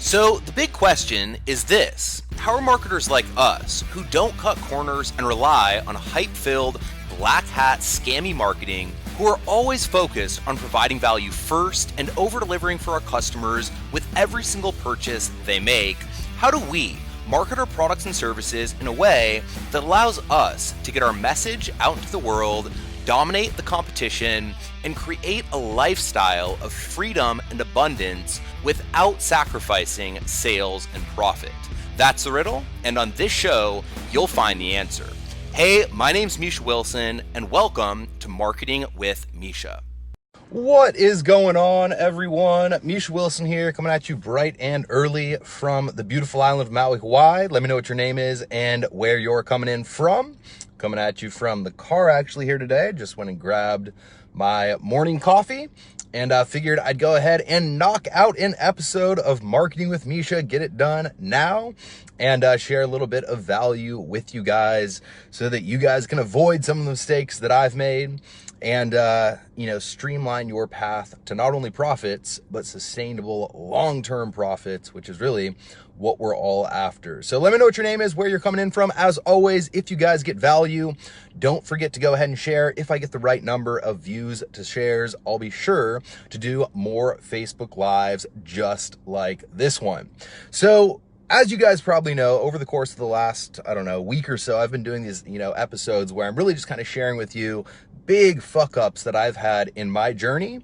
So, the big question is this: how are marketers like us, who don't cut corners and rely on hype filled, black hat, scammy marketing, who are always focused on providing value first and over delivering for our customers with every single purchase they make, how do we market our products and services in a way that allows us to get our message out into the world, dominate the competition, and create a lifestyle of freedom and abundance without sacrificing sales and profit? That's the riddle, and on this show, you'll find the answer. Hey, my name's Misha Wilson, and welcome to Marketing with Misha. What is going on, everyone? Misha Wilson here, coming at you bright and early from the beautiful island of Maui, Hawaii. Let me know what your name is and where you're coming in from. Coming at you from the car actually here today. Just went and grabbed my morning coffee and figured I'd go ahead and knock out an episode of Marketing with Misha, get it done now, and share a little bit of value with you guys so that you guys can avoid some of the mistakes that I've made and, streamline your path to not only profits, but sustainable long-term profits, which is really what we're all after. So let me know what your name is, where you're coming in from. As always, if you guys get value, don't forget to go ahead and share. If I get the right number of views to shares, I'll be sure to do more Facebook Lives just like this one. So as you guys probably know, over the course of the last, week or so, I've been doing these, episodes where I'm really just kind of sharing with you big fuck ups that I've had in my journey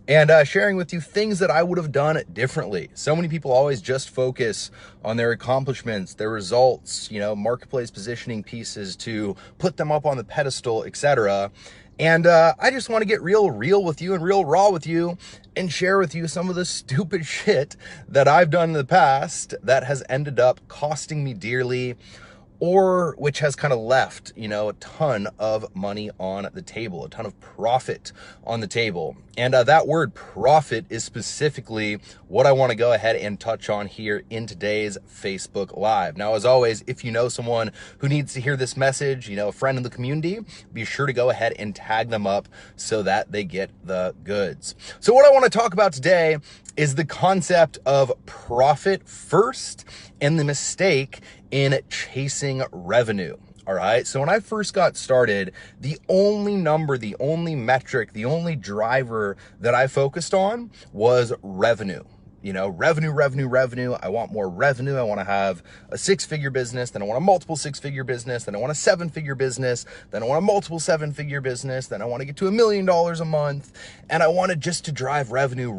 and sharing with you things that I would have done differently. So many people always just focus on their accomplishments, their results, marketplace positioning pieces to put them up on the pedestal, etc. And I just want to get real with you and real raw with you and share with you some of the stupid shit that I've done in the past that has ended up costing me dearly, or which has kind of left, a ton of money on the table, a ton of profit on the table. And that word profit is specifically what I want to go ahead and touch on here in today's Facebook Live. Now, as always, if you know someone who needs to hear this message, a friend in the community, be sure to go ahead and tag them up so that they get the goods. So what I want to talk about today is the concept of profit first and the mistake in chasing revenue. All right. So when I first got started, the only number, the only metric, the only driver that I focused on was revenue. Revenue. I want more revenue. I want to have a 6-figure business. Then I want a multiple 6-figure business. Then I want a 7-figure business. Then I want a multiple 7-figure business. Then I want to get to $1 million a month. And I wanted just to drive revenue.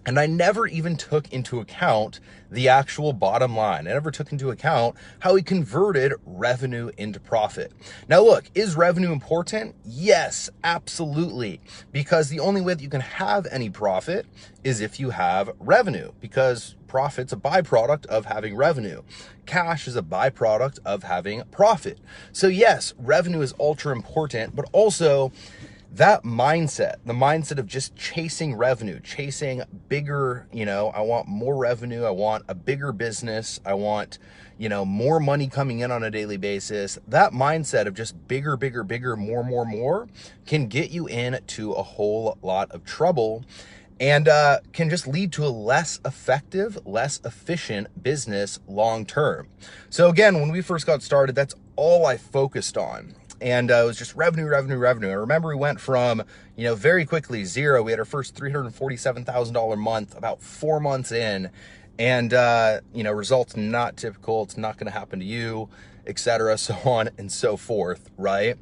And I never even took into account the actual bottom line. I never took into account how we converted revenue into profit. Now look, is revenue important? Yes, absolutely. Because the only way that you can have any profit is if you have revenue, because profit's a byproduct of having revenue. Cash is a byproduct of having profit. So yes, revenue is ultra important, but also that mindset, the mindset of just chasing revenue, chasing bigger, I want more revenue. I want a bigger business. I want, more money coming in on a daily basis. That mindset of just bigger, more can get you into a whole lot of trouble and can just lead to a less effective, less efficient business long term. So again, when we first got started, that's all I focused on. And it was just revenue. I remember we went from, very quickly zero. We had our first $347,000 month about 4 months in, and, results not typical. It's not going to happen to you, etc., so on and so forth, right?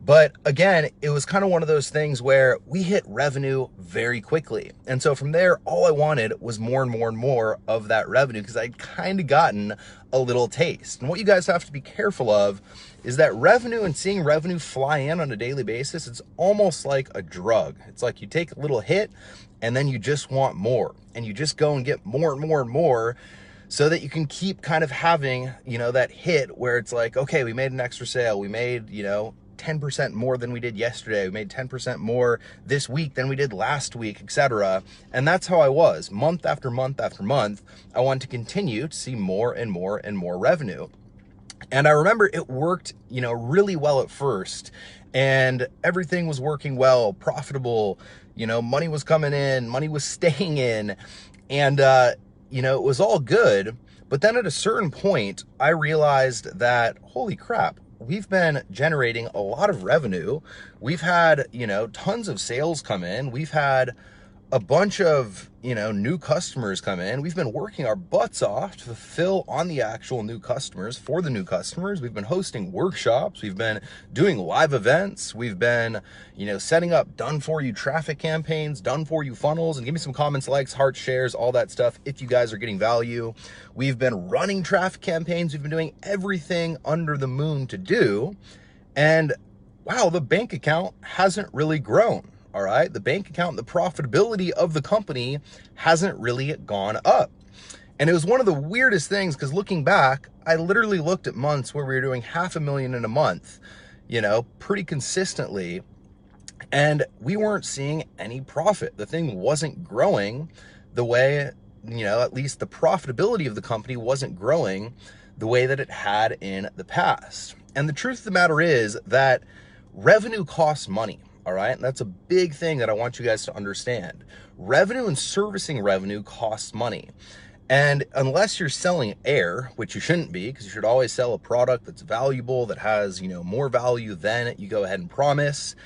But again, it was kind of one of those things where we hit revenue very quickly. And so from there, all I wanted was more and more of that revenue because I'd kind of gotten a little taste. And what you guys have to be careful of is that revenue and seeing revenue fly in on a daily basis, it's almost like a drug. It's like you take a little hit and then you just want more and you just go and get more and more so that you can keep kind of having, that hit where it's like, okay, we made an extra sale. We made, 10% more than we did yesterday. We made 10% more this week than we did last week, etc. And that's how I was month after month. I wanted to continue to see more and more revenue. And I remember it worked, really well at first, and everything was working well, profitable, money was coming in, money was staying in, and, it was all good. But then at a certain point, I realized that, holy crap, we've been generating a lot of revenue. We've had, tons of sales come in. We've had a bunch of, new customers come in. We've been working our butts off to fulfill on the actual new customers for the new customers. We've been hosting workshops. We've been doing live events. We've been, setting up done for you traffic campaigns, done for you funnels, and give me some comments, likes, hearts, shares, all that stuff if you guys are getting value. We've been running traffic campaigns. We've been doing everything under the moon to do. And wow, the bank account hasn't really grown. All right. The bank account, the profitability of the company hasn't really gone up. And it was one of the weirdest things because looking back, I literally looked at months where we were doing $500,000 in a month, pretty consistently. And we weren't seeing any profit. The thing wasn't growing the way, at least the profitability of the company wasn't growing the way that it had in the past. And the truth of the matter is that revenue costs money. All right. And that's a big thing that I want you guys to understand. Revenue and servicing revenue costs money. And unless you're selling air, which you shouldn't be, because you should always sell a product that's valuable, that has, more value than you go ahead and promise,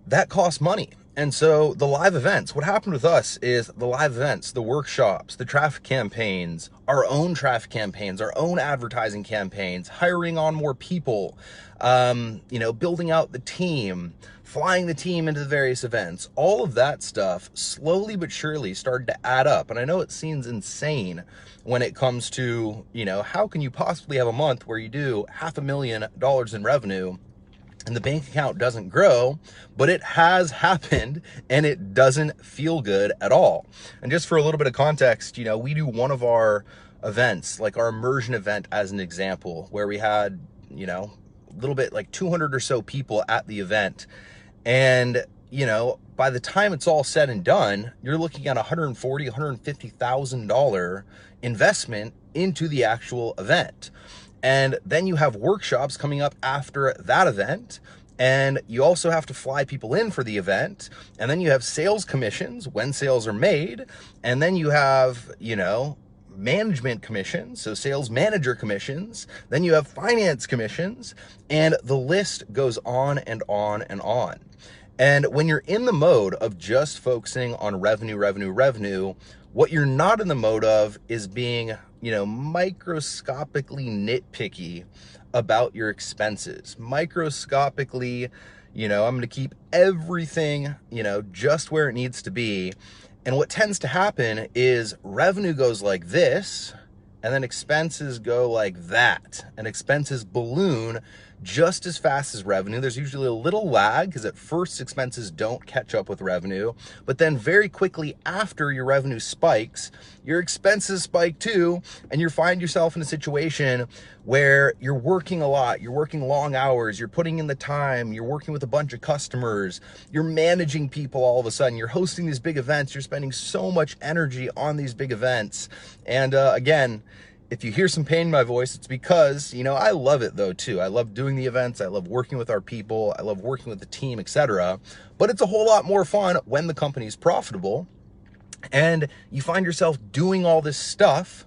that costs money. And so the live events, what happened with us is the live events, the workshops, the traffic campaigns, our own traffic campaigns, our own advertising campaigns, hiring on more people, building out the team, flying the team into the various events, all of that stuff slowly but surely started to add up. And I know it seems insane when it comes to, how can you possibly have a month where you do $500,000 in revenue and the bank account doesn't grow, but it has happened and it doesn't feel good at all. And just for a little bit of context, we do one of our events, like our immersion event as an example, where we had, a little bit like 200 or so people at the event. And, by the time it's all said and done, you're looking at $140,000, $150,000 investment into the actual event. And then you have workshops coming up after that event. And you also have to fly people in for the event. And then you have sales commissions when sales are made. And then you have, management commissions, so sales manager commissions. Then you have finance commissions. And the list goes on and on and on. And when you're in the mode of just focusing on revenue, what you're not in the mode of is being microscopically nitpicky about your expenses. Microscopically, I'm going to keep everything, just where it needs to be. And what tends to happen is revenue goes like this, and then expenses go like that. And expenses balloon just as fast as revenue. There's usually a little lag because at first expenses don't catch up with revenue, but then very quickly after your revenue spikes, your expenses spike too, and you find yourself in a situation where you're working a lot, you're working long hours, you're putting in the time, you're working with a bunch of customers, you're managing people all of a sudden, you're hosting these big events, you're spending so much energy on these big events. And again, if you hear some pain in my voice, it's because, I love it though too. I love doing the events. I love working with our people. I love working with the team, etc. But it's a whole lot more fun when the company's profitable and you find yourself doing all this stuff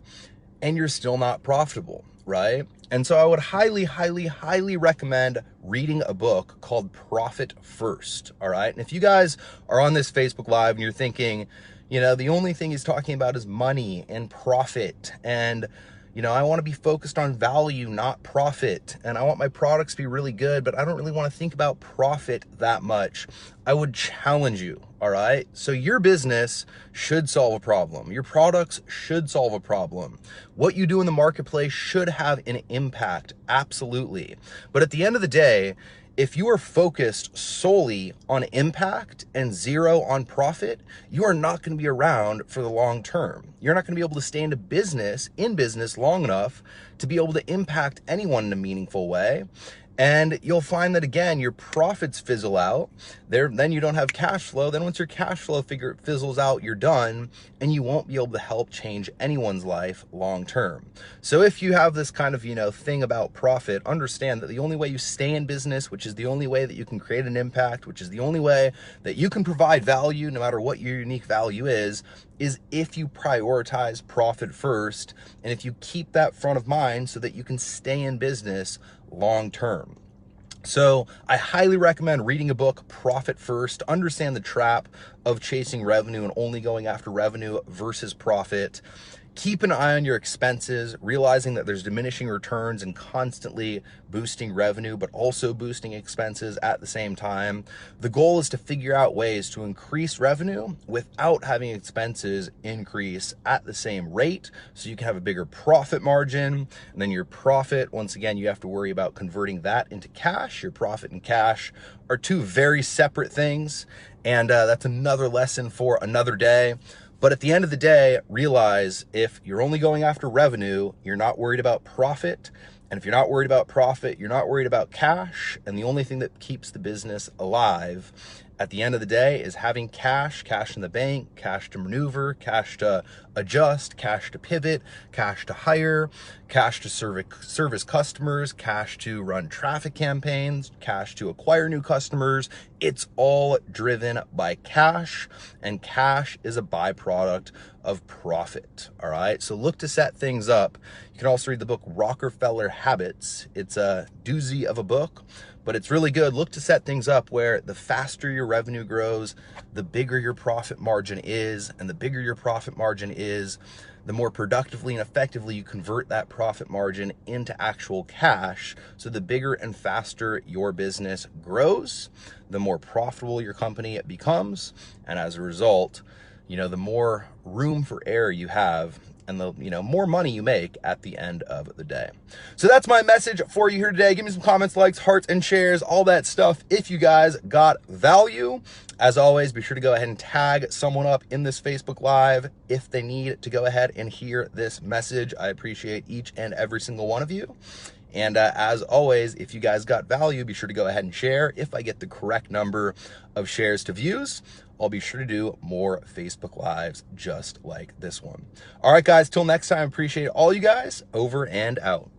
and you're still not profitable, right? And so I would highly, highly, highly recommend reading a book called Profit First, all right? And if you guys are on this Facebook Live and you're thinking, the only thing he's talking about is money and profit, and I want to be focused on value, not profit. And I want my products to be really good, but I don't really want to think about profit that much. I would challenge you, all right? So your business should solve a problem. Your products should solve a problem. What you do in the marketplace should have an impact, absolutely. But at the end of the day, if you are focused solely on impact and zero on profit, you are not going to be around for the long term. You're not going to be able to stay in business long enough to be able to impact anyone in a meaningful way. And you'll find that again, your profits fizzle out there. Then you don't have cash flow. Then once your cash flow fizzles out, you're done, and you won't be able to help change anyone's life long term. So if you have this kind of, thing about profit, understand that the only way you stay in business, which is the only way that you can create an impact, which is the only way that you can provide value, no matter what your unique value is if you prioritize profit first, and if you keep that front of mind so that you can stay in business long term. So I highly recommend reading a book, Profit First. Understand the trap of chasing revenue and only going after revenue versus profit. Keep an eye on your expenses, realizing that there's diminishing returns and constantly boosting revenue, but also boosting expenses at the same time. The goal is to figure out ways to increase revenue without having expenses increase at the same rate, so you can have a bigger profit margin. And then your profit, once again, you have to worry about converting that into cash. Your profit and cash are two very separate things, and that's another lesson for another day. But at the end of the day, realize if you're only going after revenue, you're not worried about profit. And if you're not worried about profit, you're not worried about cash. And the only thing that keeps the business alive at the end of the day is having cash in the bank, cash to maneuver, cash to adjust, cash to pivot, cash to hire, cash to service customers, cash to run traffic campaigns, cash to acquire new customers. It's all driven by cash, and cash is a byproduct of profit. All right. So look to set things up. You can also read the book Rockefeller Habits. It's a doozy of a book, but it's really good. Look to set things up where the faster your revenue grows, the bigger your profit margin is, and the bigger your profit margin is, the more productively and effectively you convert that profit margin into actual cash. So the bigger and faster your business grows, the more profitable your company becomes. And as a result, the more room for error you have, and the more money you make at the end of the day. So that's my message for you here today. Give me some comments, likes, hearts, and shares, all that stuff if you guys got value. As always, be sure to go ahead and tag someone up in this Facebook Live if they need to go ahead and hear this message. I appreciate each and every single one of you. And as always, if you guys got value, be sure to go ahead and share. If I get the correct number of shares to views, I'll be sure to do more Facebook Lives just like this one. All right, guys, till next time, appreciate all you guys. Over and out.